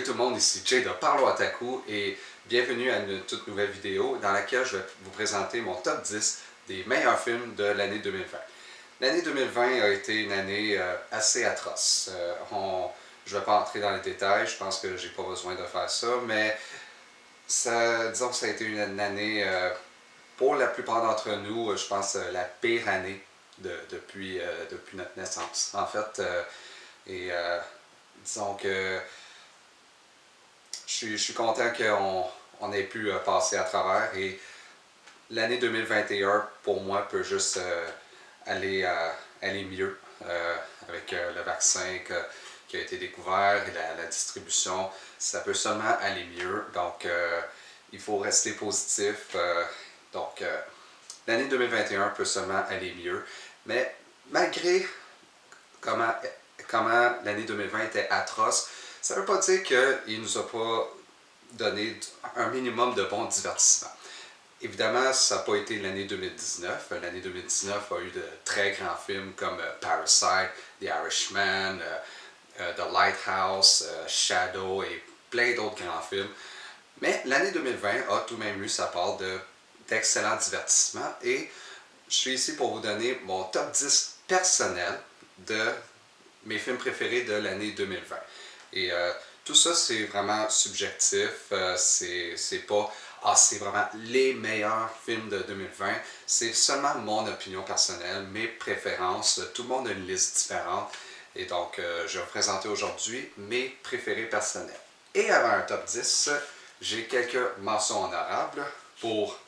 tout le monde, ici Jay de Parlo Otaku et bienvenue à une toute nouvelle vidéo dans laquelle je vais vous présenter mon top 10 des meilleurs films de l'année 2020. L'année 2020 a été une année assez atroce. Je ne vais pas entrer dans les détails, je pense que j'ai pas besoin de faire ça, mais disons que ça a été une année, pour la plupart d'entre nous, je pense la pire année depuis notre naissance. En fait, disons que je suis content qu'on ait pu passer à travers et l'année 2021 pour moi peut juste aller mieux avec le vaccin qui a été découvert et la distribution. Ça peut seulement aller mieux, donc il faut rester positif. L'année 2021 peut seulement aller mieux, mais malgré comment l'année 2020 était atroce, ça ne veut pas dire qu'il ne nous a pas donné un minimum de bons divertissements. Évidemment, ça n'a pas été l'année 2019. L'année 2019 a eu de très grands films comme Parasite, The Irishman, The Lighthouse, Shadow et plein d'autres grands films. Mais l'année 2020 a tout de même eu sa part d'excellents divertissements et je suis ici pour vous donner mon top 10 personnel de mes films préférés de l'année 2020. Et tout ça, c'est vraiment subjectif. C'est pas c'est vraiment les meilleurs films de 2020. C'est seulement mon opinion personnelle, mes préférences. Tout le monde a une liste différente. Et donc, je vais vous présenter aujourd'hui mes préférés personnels. Et avant un top 10, j'ai quelques mentions honorables pour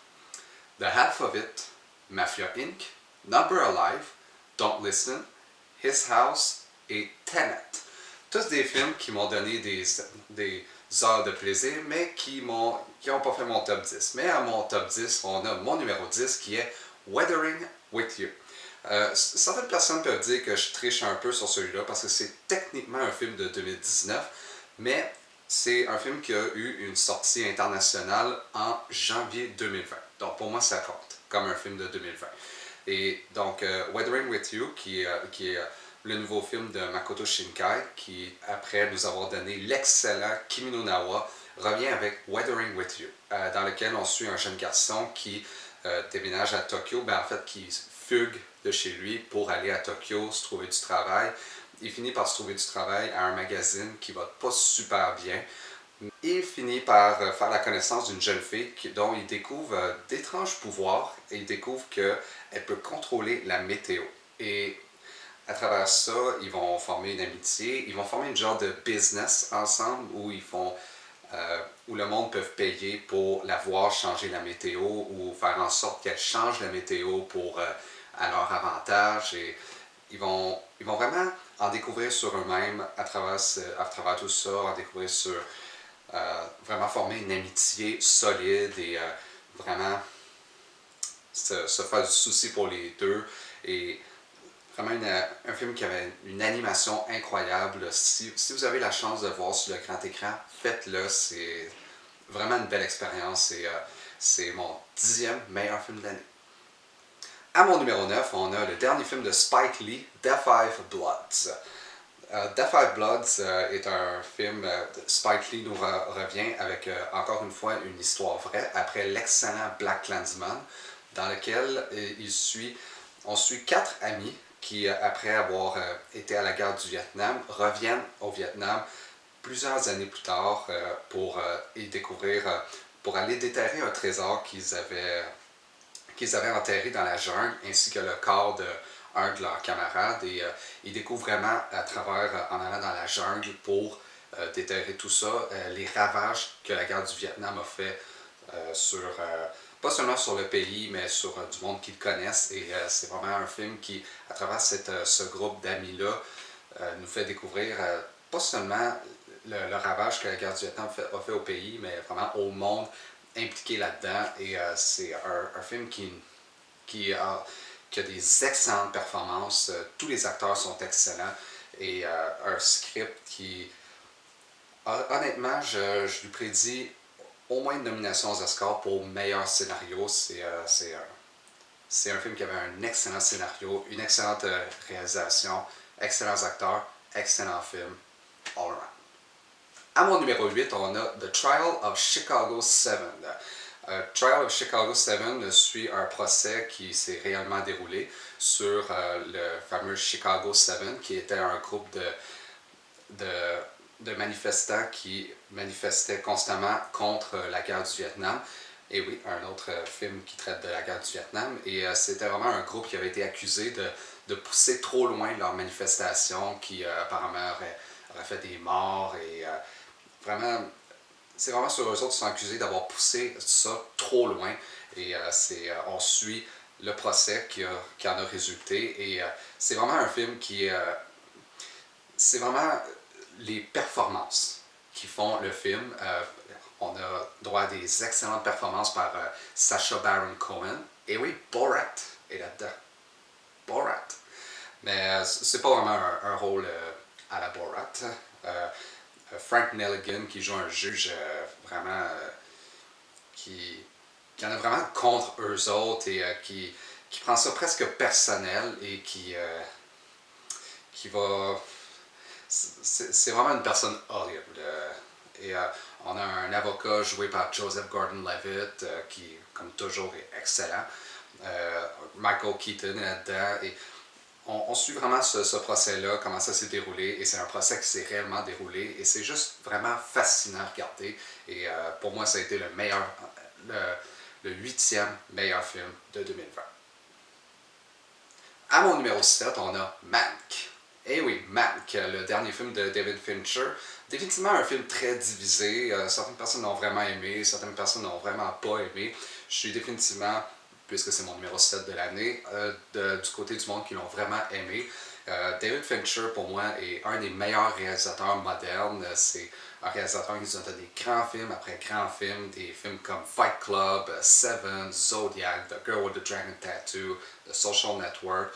The Half of It, Mafia Inc., Number Alive, Don't Listen, His House et Tenet. Tous des films qui m'ont donné des heures de plaisir, mais qui n'ont pas fait mon top 10. Mais à mon top 10, on a mon numéro 10 qui est Weathering with You. Certaines personnes peuvent dire que je triche un peu sur celui-là parce que c'est techniquement un film de 2019, mais c'est un film qui a eu une sortie internationale en janvier 2020. Donc pour moi, ça compte comme un film de 2020. Et donc, Weathering with You, qui est le nouveau film de Makoto Shinkai, qui, après nous avoir donné l'excellent Kimi no Na wa, revient avec Weathering with You, dans lequel on suit un jeune garçon qui déménage à Tokyo, en fait, qui fugue de chez lui pour aller à Tokyo, se trouver du travail. Il finit par se trouver du travail à un magazine qui va pas super bien. Il finit par faire la connaissance d'une jeune fille dont il découvre d'étranges pouvoirs et il découvre qu'elle peut contrôler la météo. Et à travers ça, ils vont former une amitié, ils vont former une genre de business ensemble où où le monde peut payer pour la voir changer la météo ou faire en sorte qu'elle change la météo à leur avantage. Et ils vont vraiment en découvrir sur eux-mêmes à travers tout ça, en découvrir sur vraiment former une amitié solide et vraiment se faire du souci pour les deux. Et vraiment un film qui avait une animation incroyable. Si vous avez la chance de le voir sur le grand écran, faites-le. C'est vraiment une belle expérience et c'est mon 10e meilleur film de l'année. À mon numéro 9, on a le dernier film de Spike Lee, The Five Bloods. The Five Bloods est un film, Spike Lee nous revient avec encore une fois une histoire vraie après l'excellent Black Klansman, dans lequel on suit 4 amis qui, après avoir été à la guerre du Vietnam, reviennent au Vietnam plusieurs années plus tard pour aller déterrer un trésor qu'ils avaient enterré dans la jungle, ainsi que le corps d'un de leurs camarades. Et ils découvrent vraiment en allant dans la jungle pour déterrer tout ça, les ravages que la guerre du Vietnam a fait pas seulement sur le pays, mais sur du monde qu'ils connaissent. Et c'est vraiment un film qui, à travers ce groupe d'amis-là, nous fait découvrir pas seulement le ravage que la guerre du Vietnam a fait au pays, mais vraiment au monde impliqué là-dedans. Et c'est un film qui a des excellentes performances. Tous les acteurs sont excellents. Et un script qui, honnêtement, je lui prédis au moins une nomination aux Oscars pour meilleur scénario. C'est un film qui avait un excellent scénario, une excellente réalisation, excellents acteurs, excellent film, all around. À mon numéro 8, on a The Trial of Chicago 7. Trial of Chicago 7 suit un procès qui s'est réellement déroulé sur le fameux Chicago 7, qui était un groupe de, de manifestants qui manifestaient constamment contre la guerre du Vietnam. Et oui, un autre film qui traite de la guerre du Vietnam. Et c'était vraiment un groupe qui avait été accusé de pousser trop loin leur manifestation, qui apparemment aurait fait des morts. Et vraiment, c'est vraiment sur eux autres qui sont accusés d'avoir poussé ça trop loin. Et on suit le procès qui en a résulté. Et c'est vraiment un film qui c'est vraiment les performances qui font le film. On a droit à des excellentes performances par Sacha Baron Cohen. Et oui, Borat est là-dedans. Borat. Mais c'est pas vraiment un rôle à la Borat. Frank Nelligan qui joue un juge vraiment qui en a vraiment contre eux autres et qui prend ça presque personnel et qui va. C'est vraiment une personne horrible. Et on a un avocat joué par Joseph Gordon-Levitt qui, comme toujours, est excellent. Michael Keaton est là-dedans. Et on suit vraiment ce procès-là, comment ça s'est déroulé. Et c'est un procès qui s'est réellement déroulé. Et c'est juste vraiment fascinant à regarder. Et pour moi, ça a été le 8e meilleur film de 2020. À mon numéro 7, on a Mank. Eh oui, Mank, le dernier film de David Fincher. Définitivement un film très divisé. Certaines personnes l'ont vraiment aimé, certaines personnes n'ont vraiment pas aimé. Je suis définitivement, puisque c'est mon numéro 7 de l'année, du côté du monde qui l'ont vraiment aimé. David Fincher, pour moi, est un des meilleurs réalisateurs modernes. C'est un réalisateur qui nous a donné grands films après grands films, des films comme Fight Club, Seven, Zodiac, The Girl with the Dragon Tattoo, The Social Network.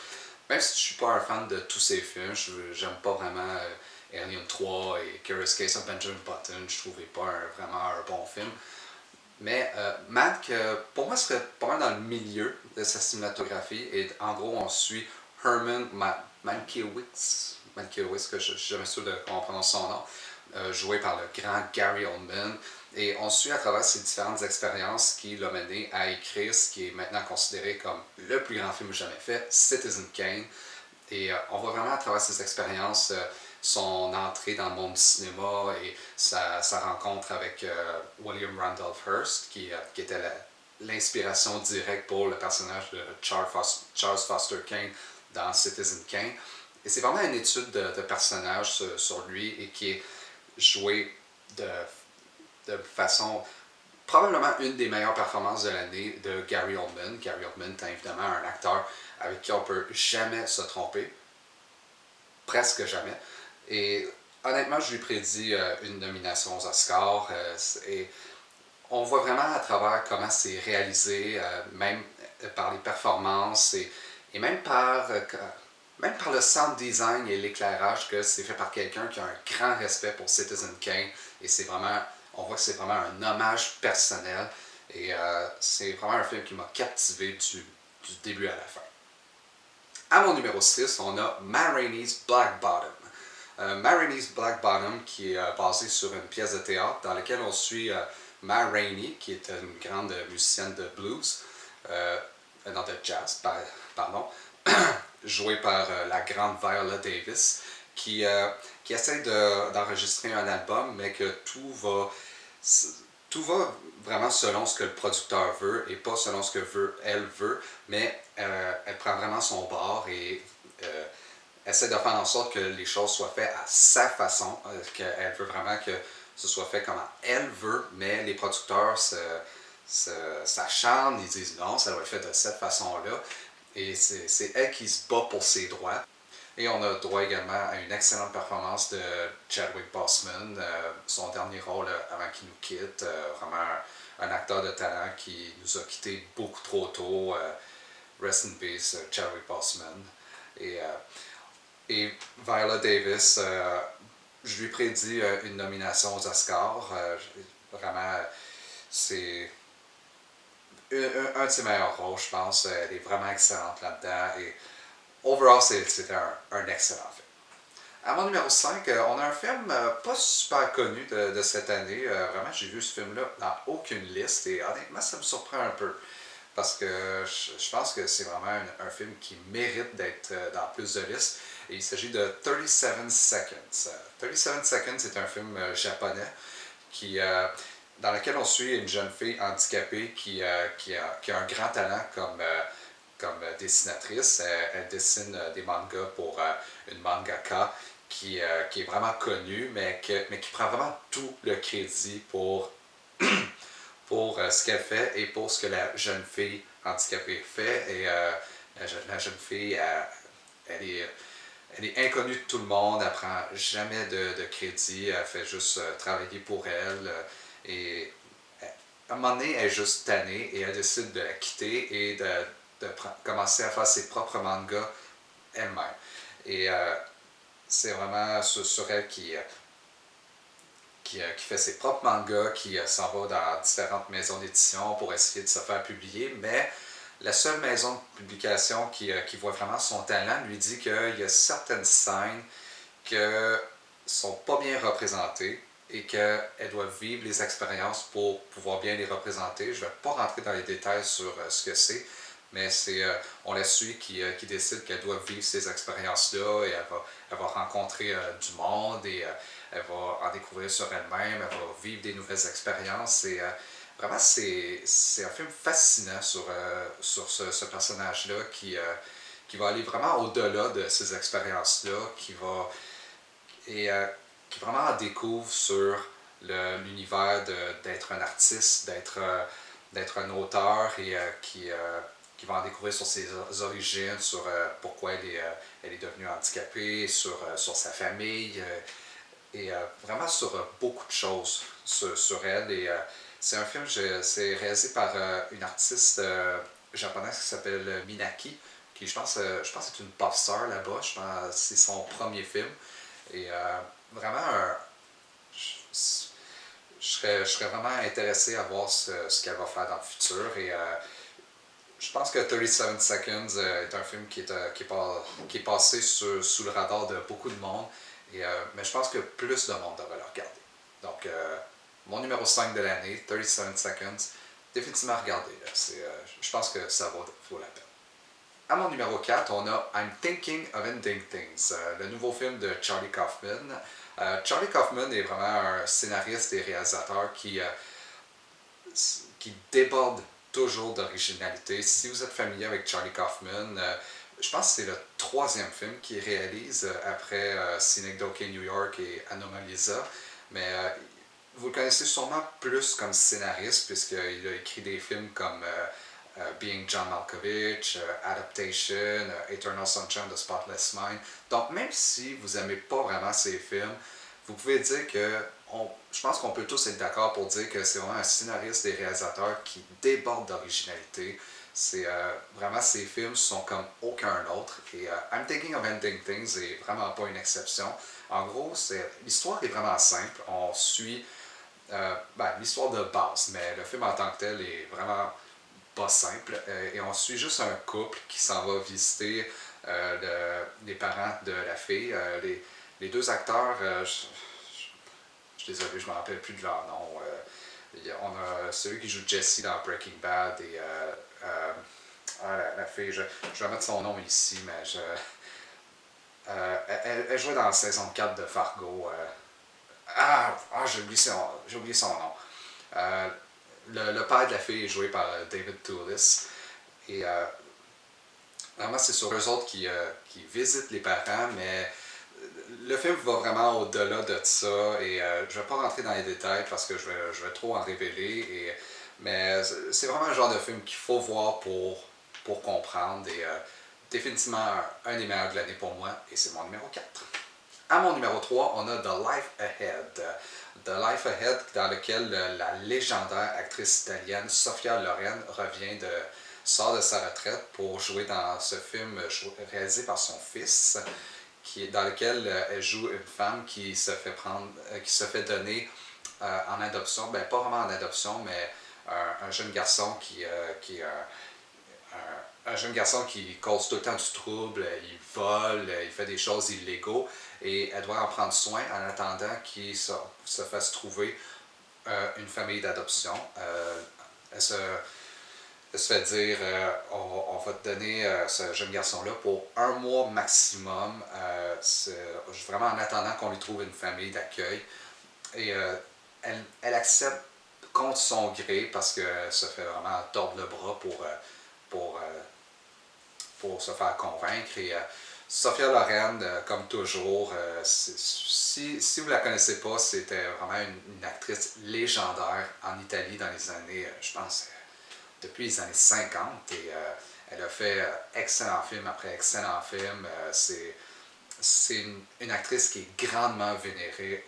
Même si je ne suis pas un fan de tous ces films, j'aime pas vraiment Alien 3 et Curious Case of Benjamin Button, je trouvais pas vraiment un bon film. Mais Mank, pour moi, serait pas mal dans le milieu de sa cinématographie. Et en gros, on suit Herman Mankiewicz, que je suis jamais sûr de comment on prononce son nom, joué par le grand Gary Oldman. Et on suit à travers ses différentes expériences qui l'ont mené à écrire ce qui est maintenant considéré comme le plus grand film jamais fait, Citizen Kane. Et on voit vraiment à travers ses expériences son entrée dans le monde du cinéma et sa rencontre avec William Randolph Hearst, qui était l'inspiration directe pour le personnage de Charles Foster Kane dans Citizen Kane. Et c'est vraiment une étude de personnage sur lui et qui est joué de façon probablement une des meilleures performances de l'année de Gary Oldman. Gary Oldman est évidemment un acteur avec qui on ne peut jamais se tromper, presque jamais. Et honnêtement, je lui prédis une nomination aux Oscars. Et on voit vraiment à travers comment c'est réalisé, même par les performances et même par le sound design et l'éclairage, que c'est fait par quelqu'un qui a un grand respect pour Citizen Kane. Et c'est vraiment, on voit que c'est vraiment un hommage personnel. Et c'est vraiment un film qui m'a captivé du début à la fin. À mon numéro 6, on a Ma Rainey's Black Bottom. Ma Rainey's Black Bottom, qui est basé sur une pièce de théâtre dans laquelle on suit Ma Rainey, qui est une grande musicienne de blues, non de jazz, pardon, jouée par la grande Viola Davis, qui essaie d'enregistrer un album, mais que tout va vraiment selon ce que le producteur veut et pas selon ce que elle veut, mais elle prend vraiment son bord et essaie de faire en sorte que les choses soient faites à sa façon, qu'elle veut vraiment que ce soit fait comme elle veut, mais les producteurs s'acharnent, ils disent non, ça doit être fait de cette façon-là, et c'est elle qui se bat pour ses droits. Et on a droit également à une excellente performance de Chadwick Boseman, son dernier rôle avant qu'il nous quitte, vraiment un acteur de talent qui nous a quittés beaucoup trop tôt. Rest in peace, Chadwick Boseman. Et Viola Davis, je lui prédis une nomination aux Oscars. Vraiment, c'est un de ses meilleurs rôles, je pense. Elle est vraiment excellente là-dedans. Et overall, c'était un excellent film. À mon numéro 5, on a un film pas super connu de cette année. Vraiment, j'ai vu ce film-là dans aucune liste et honnêtement, ça me surprend un peu. Parce que je pense que c'est vraiment un film qui mérite d'être dans plus de listes. Et il s'agit de 37 Seconds. 37 Seconds est un film japonais qui, dans lequel on suit une jeune fille handicapée qui a un grand talent comme dessinatrice. Elle dessine des mangas pour une mangaka qui est vraiment connue, mais qui prend vraiment tout le crédit pour ce qu'elle fait et pour ce que la jeune fille handicapée fait. Et la jeune fille, elle est, elle est inconnue de tout le monde, elle prend jamais de crédit, elle fait juste travailler pour elle. Et à un moment donné, elle est juste tannée et elle décide de la quitter et de commencer à faire ses propres mangas elle-même. Et c'est vraiment sur elle qui fait ses propres mangas, qui s'en va dans différentes maisons d'édition pour essayer de se faire publier, mais la seule maison de publication qui voit vraiment son talent lui dit qu'il y a certaines scènes qui sont pas bien représentées et qu'elle doit vivre les expériences pour pouvoir bien les représenter. Je ne vais pas rentrer dans les détails sur ce que c'est, mais on la suit qui décide qu'elle doit vivre ces expériences-là et elle va rencontrer du monde et elle va en découvrir sur elle-même, elle va vivre des nouvelles expériences et vraiment c'est un film fascinant sur ce personnage-là qui va aller vraiment au-delà de ces expériences-là, qui vraiment en découvre sur l'univers d'être un artiste, d'être un auteur et qui va en découvrir sur ses origines, sur pourquoi elle est devenue handicapée, sur sa famille et vraiment sur beaucoup de choses sur elle. Et c'est un film, c'est réalisé par une artiste japonaise qui s'appelle Minaki, qui je pense est une pop star là-bas. Je pense que c'est son premier film. Et vraiment, je serais vraiment intéressé à voir ce qu'elle va faire dans le futur. Et je pense que 37 Seconds est un film qui est passé sous le radar de beaucoup de monde. Mais je pense que plus de monde devrait le regarder. Donc, mon numéro 5 de l'année, 37 Seconds, définitivement regarder. Je pense que ça vaut la peine. À mon numéro 4, on a I'm Thinking of Ending Things, le nouveau film de Charlie Kaufman. Charlie Kaufman est vraiment un scénariste et réalisateur qui déborde toujours d'originalité. Si vous êtes familier avec Charlie Kaufman, je pense que c'est le troisième film qu'il réalise après Synecdoche New York et Anomalisa. Mais vous le connaissez sûrement plus comme scénariste, puisqu'il a écrit des films comme Being John Malkovich, Adaptation, Eternal Sunshine of the Spotless Mind. Donc, même si vous n'aimez pas vraiment ces films, vous pouvez dire que je pense qu'on peut tous être d'accord pour dire que c'est vraiment un scénariste et réalisateur qui déborde d'originalité. Vraiment, ces films sont comme aucun autre. Et I'm Thinking of Ending Things n'est vraiment pas une exception. En gros, l'histoire est vraiment simple. On suit l'histoire de base, mais le film en tant que tel est vraiment pas simple. Et on suit juste un couple qui s'en va visiter les parents de la fille. Les deux acteurs, je suis désolé, je ne me rappelle plus de leur nom. On a celui qui joue Jesse dans Breaking Bad et la fille, je vais mettre son nom ici, mais elle jouait dans la saison 4 de Fargo. J'ai oublié son nom. Le père de la fille est joué par David Toulis. Et vraiment, c'est sur eux autres qui visitent les parents, mais le film va vraiment au-delà de ça. Et je ne vais pas rentrer dans les détails parce que je vais trop en révéler. Mais c'est vraiment un genre de film qu'il faut voir pour comprendre. Et définitivement un des meilleurs de l'année pour moi. Et c'est mon numéro 4. À mon numéro 3, on a The Life Ahead. The Life Ahead, dans lequel la légendaire actrice italienne Sofia Loren sort de sa retraite pour jouer dans ce film réalisé par son fils, dans lequel elle joue une femme qui se fait donner en adoption, ben pas vraiment en adoption, mais un jeune garçon qui est un jeune garçon qui cause tout le temps du trouble, il vole, il fait des choses illégaux et elle doit en prendre soin en attendant qu'il se fasse trouver une famille d'adoption. Elle se, elle se fait dire on va te donner ce jeune garçon-là pour 1 mois maximum, vraiment en attendant qu'on lui trouve une famille d'accueil. Et elle accepte contre son gré parce qu'elle se fait vraiment tordre le bras pour, euh, pour se faire convaincre. Et Sophia Loren, comme toujours, si vous ne la connaissez pas, c'était vraiment une actrice légendaire en Italie dans les années, je pense, depuis les années 50. Et elle a fait excellent film après excellent film. C'est une actrice qui est grandement vénérée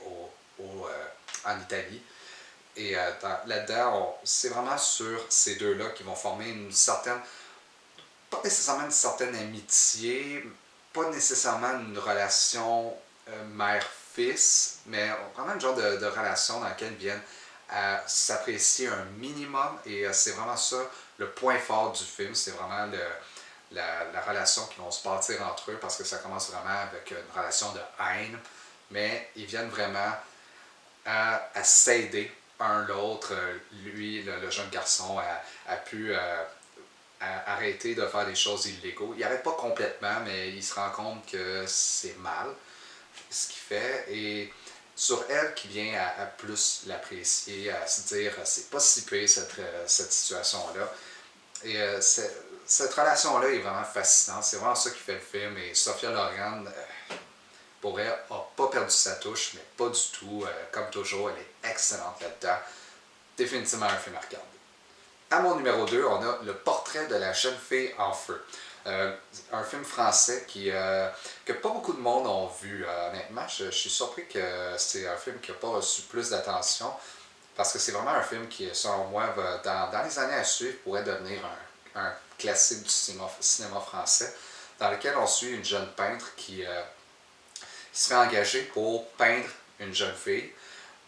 en Italie. Et là-dedans, c'est vraiment sur ces deux-là qui vont former une certaine, pas nécessairement une certaine amitié, pas nécessairement une relation mère-fils, mais vraiment une genre de relation dans laquelle ils viennent à s'apprécier un minimum. Et c'est vraiment ça le point fort du film, c'est vraiment la relation qui vont se bâtir entre eux parce que ça commence vraiment avec une relation de haine, mais ils viennent vraiment à s'aider un l'autre. Lui, le jeune garçon, a pu arrêter de faire des choses illégaux. Il n'arrête pas complètement, mais il se rend compte que c'est mal ce qu'il fait. Et sur elle qui vient à plus l'apprécier, à se dire c'est pas si pire cette situation-là. Et cette relation-là est vraiment fascinante. C'est vraiment ça qui fait le film. Et Sophia Loren, pour elle, n'a pas perdu sa touche, mais pas du tout. Comme toujours, elle est excellente là-dedans. Définitivement un film à regarder. À mon numéro 2, on a Le portrait de la jeune fille en feu. Un film français que pas beaucoup de monde ont vu. Honnêtement, je suis surpris que c'est un film qui n'a pas reçu plus d'attention parce que c'est vraiment un film qui, selon moi, dans les années à suivre, pourrait devenir un classique du cinéma français, dans lequel on suit une jeune peintre qui se fait engager pour peindre une jeune fille,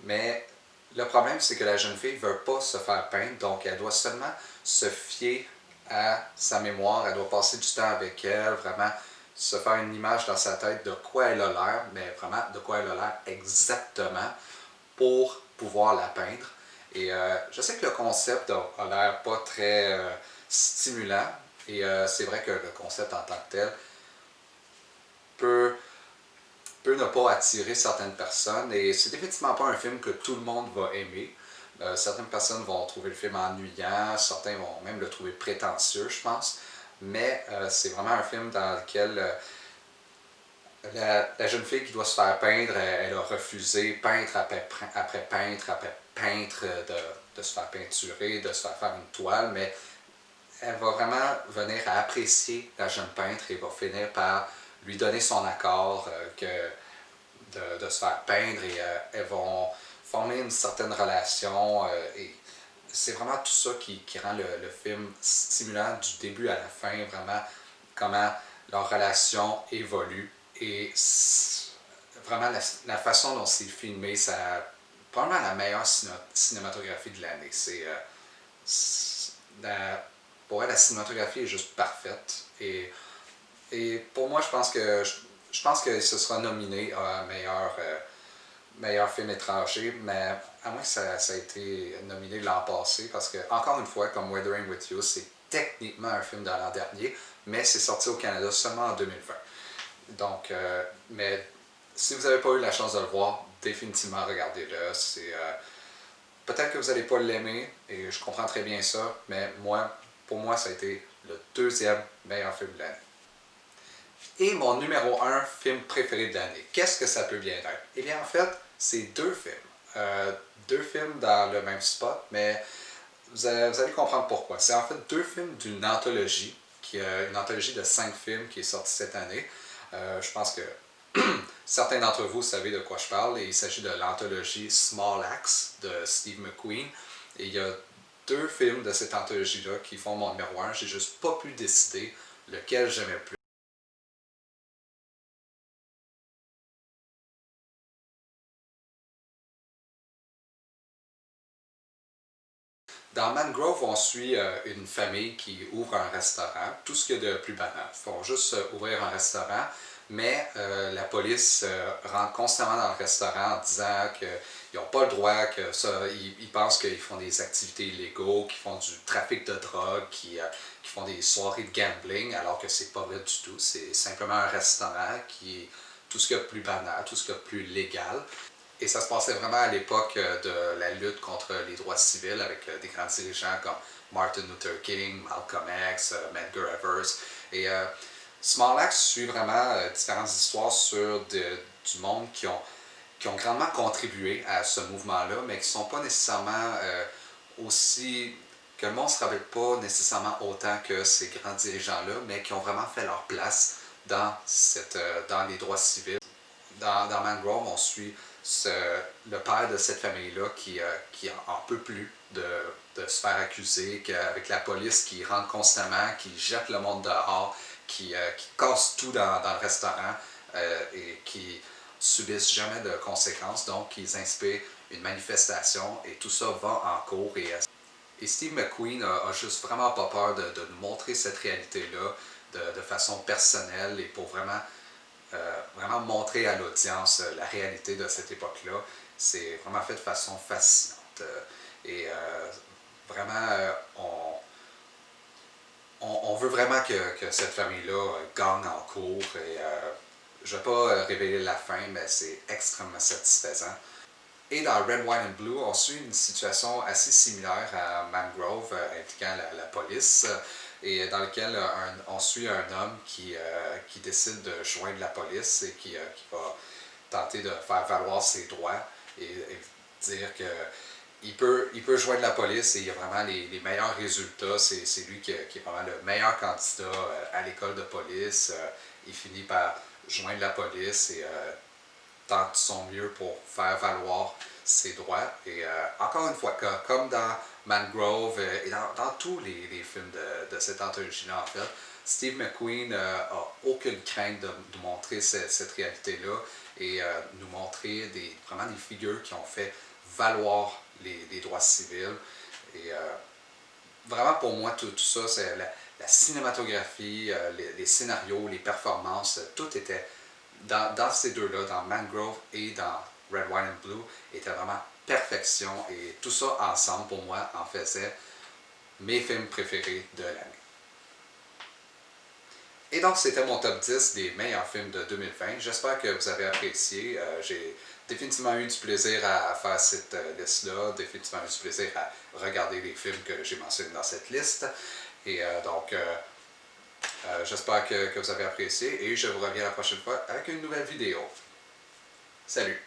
mais le problème, c'est que la jeune fille ne veut pas se faire peindre, donc elle doit seulement se fier à sa mémoire, elle doit passer du temps avec elle, vraiment se faire une image dans sa tête de quoi elle a l'air, mais vraiment de quoi elle a l'air exactement pour pouvoir la peindre. Et je sais que le concept a l'air pas très stimulant, et c'est vrai que le concept en tant que tel peut ne pas attirer certaines personnes et c'est définitivement pas un film que tout le monde va aimer. Certaines personnes vont trouver le film ennuyant, certains vont même le trouver prétentieux, je pense. Mais c'est vraiment un film dans lequel la jeune fille qui doit se faire peindre, elle a refusé peintre après peintre après peintre de se faire peinturer, de se faire une toile, mais elle va vraiment venir à apprécier la jeune peintre et va finir par lui donner son accord de se faire peindre et elles vont former une certaine relation et c'est vraiment tout ça qui rend le film stimulant du début à la fin, vraiment comment leur relation évolue et vraiment la façon dont c'est filmé, ça a probablement la meilleure cinématographie de l'année. Pour elle, la cinématographie est juste parfaite et pour moi, je pense que ce sera nominé à meilleur film étranger, mais à moins que ça ait été nominé l'an passé, parce que, encore une fois, comme Weathering with You, c'est techniquement un film de l'an dernier, mais c'est sorti au Canada seulement en 2020. Donc, mais si vous n'avez pas eu la chance de le voir, définitivement regardez-le. Peut-être que vous n'allez pas l'aimer, et je comprends très bien ça, mais pour moi, ça a été le deuxième meilleur film de l'année. Et mon numéro un film préféré de l'année. Qu'est-ce que ça peut bien être? Eh bien, en fait, c'est deux films. Deux films dans le même spot, mais vous allez comprendre pourquoi. C'est en fait deux films d'une anthologie, une anthologie de 5 films qui est sortie cette année. Je pense que certains d'entre vous savez de quoi je parle, et il s'agit de l'anthologie Small Axe de Steve McQueen. Et il y a deux films de cette anthologie-là qui font mon numéro un. J'ai juste pas pu décider lequel j'aimais le plus. Dans Mangrove, on suit une famille qui ouvre un restaurant, tout ce qu'il y a de plus banal. Ils font juste ouvrir un restaurant, mais la police rentre constamment dans le restaurant en disant qu'ils n'ont pas le droit, que ça, ils pensent qu'ils font des activités illégaux, qu'ils font du trafic de drogue, qui font des soirées de gambling, alors que c'est pas vrai du tout. C'est simplement un restaurant qui est tout ce qu'il y a de plus banal, tout ce qu'il y a de plus légal. Et ça se passait vraiment à l'époque de la lutte contre les droits civils avec des grands dirigeants comme Martin Luther King, Malcolm X, Medgar Evers. Et Small Axe suit vraiment différentes histoires sur du monde qui ont grandement contribué à ce mouvement-là, mais qui ne sont pas nécessairement aussi que le monde ne se rappelle pas nécessairement autant que ces grands dirigeants-là, mais qui ont vraiment fait leur place dans les droits civils. Dans Mangrove, on suit le père de cette famille-là qui en peut plus de se faire accuser, avec la police qui rentre constamment, qui jette le monde dehors, qui casse tout dans le restaurant et qui subissent jamais de conséquences. Donc, ils inspirent une manifestation et tout ça va en cours. Et Steve McQueen a juste vraiment pas peur de nous montrer cette réalité-là de façon personnelle et pour vraiment montrer à l'audience la réalité de cette époque-là. C'est vraiment fait de façon fascinante. Et vraiment, on veut vraiment que cette famille-là gagne en cours. Et je ne vais pas révéler la fin, mais c'est extrêmement satisfaisant. Et dans Red, White and Blue, on suit une situation assez similaire à Mangrove, impliquant la police, et dans lequel on suit un homme qui décide de joindre la police et qui va tenter de faire valoir ses droits et dire qu'il peut joindre la police et il a vraiment les meilleurs résultats. C'est lui qui est vraiment le meilleur candidat à l'école de police. Il finit par joindre la police et tente son mieux pour faire valoir ses droits. Et encore une fois, comme dans Mangrove et dans tous les films de cette anthologie-là, en fait, Steve McQueen n'a aucune crainte de montrer cette réalité-là et nous montrer vraiment des figures qui ont fait valoir les droits civils. Et vraiment, pour moi, tout ça, c'est la cinématographie, les scénarios, les performances, tout était dans ces deux-là, dans Mangrove et dans Red, White and Blue, était vraiment perfection. Et tout ça ensemble, pour moi, en faisait mes films préférés de l'année. Et donc, c'était mon top 10 des meilleurs films de 2020. J'espère que vous avez apprécié. J'ai définitivement eu du plaisir à faire cette liste-là, définitivement eu du plaisir à regarder les films que j'ai mentionnés dans cette liste. Et donc, j'espère que vous avez apprécié et je vous reviens la prochaine fois avec une nouvelle vidéo. Salut!